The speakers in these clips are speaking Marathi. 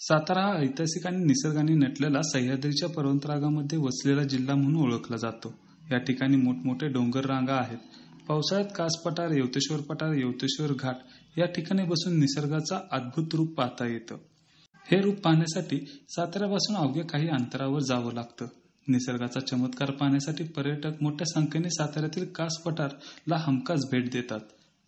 सातारा हा ऐतिहासिक आणि निसर्गाने नटलेला सह्याद्रीच्या पर्वतरागामध्ये वसलेला जिल्हा म्हणून ओळखला जातो. या ठिकाणी मोठमोठे डोंगर रांगा आहेत. पावसाळ्यात कास पठार, येवतेश्वर पठार, येवतेश्वर घाट या ठिकाणी बसून निसर्गाचा अद्भुत रूप पाहता येतं. हे रूप पाहण्यासाठी साताऱ्यापासून अवघ्या काही अंतरावर जावं लागतं. निसर्गाचा चमत्कार पाहण्यासाठी पर्यटक मोठ्या संख्येने साताऱ्यातील कास पठारला हमखास भेट देतात.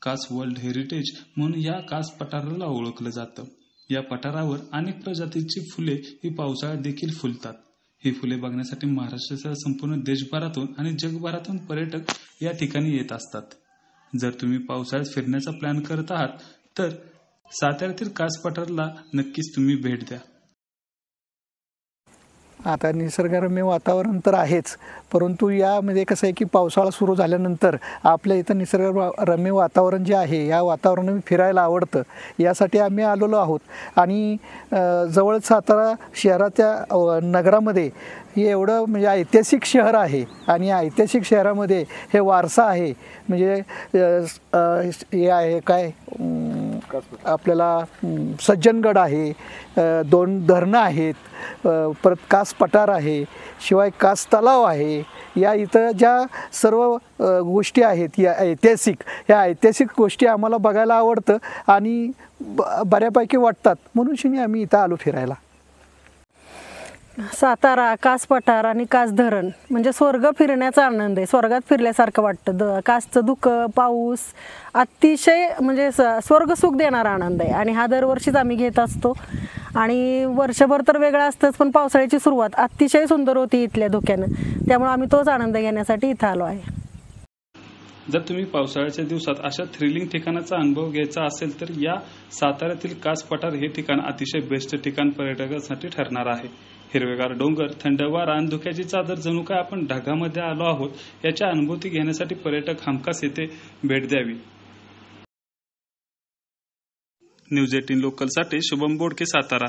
कास वर्ल्ड हेरिटेज म्हणून या कास पठाराला ओळखलं जातं. या पठारावर अनेक प्रजातीची फुले ही पावसाळ्यात देखील फुलतात. ही फुले बघण्यासाठी महाराष्ट्रासह संपूर्ण देशभरातून आणि जगभरातून पर्यटक या ठिकाणी येत असतात. जर तुम्ही पावसाळ्यात फिरण्याचा प्लॅन करत आहात तर साताऱ्यातील कास पठारला नक्कीच तुम्ही भेट द्या. आता निसर्गरम्य वातावरण तर आहेच, परंतु यामध्ये कसं आहे की पावसाळा सुरू झाल्यानंतर आपल्या इथं निसर्गरम्य वातावरण जे आहे या वातावरणाने फिरायला आवडतं. यासाठी आम्ही आलेलो आहोत आणि जवळ सातारा शहराच्या नगरामध्ये हे एवढं म्हणजे ऐतिहासिक शहर आहे आणि ऐतिहासिक शहरामध्ये हे वारसा आहे. म्हणजे हे आहे काय आपल्याला सज्जनगड आहे, 2 धरणं आहेत, परत कास पठार आहे, शिवाय कास तलाव आहे. या इथं ज्या सर्व गोष्टी आहेत या ऐतिहासिक गोष्टी आम्हाला बघायला आवडतं आणि बऱ्यापैकी वाटतात, म्हणून आम्ही इथं आलो फिरायला. सातारा, कास पठार आणि कास धरण म्हणजे स्वर्ग फिरण्याचा आनंद आहे. स्वर्गात फिरल्यासारखं वाटतं. कासचं धुकं, पाऊस अतिशय म्हणजे स्वर्ग सुख देणारा आनंद आहे आणि हा दरवर्षीच आम्ही घेत असतो. आणि वर्षभर तर वेगळं असतंच, पण पावसाळ्याची सुरुवात अतिशय सुंदर होती इथल्या धुक्यानं. त्यामुळे आम्ही तोच आनंद घेण्यासाठी इथं आलो आहे. जर तुम्ही पावसाळ्याच्या दिवसात अशा थ्रिलिंग ठिकाणाचा अनुभव घ्यायचा असेल तर या साताऱ्यातील कास पठार हे ठिकाण अतिशय बेस्ट ठिकाण पर्यटकांसाठी ठरणार आहे. हिरवेगार डोंगर, थंड वारा आणि धुक्याची चादर, जणू काय आपण ढगामध्ये आलो आहोत याच्या अनुभूती घेण्यासाठी पर्यटक हमखास येथे भेट द्यावी. न्यूज 18 लोकलसाठी शुभम बोडके, सातारा.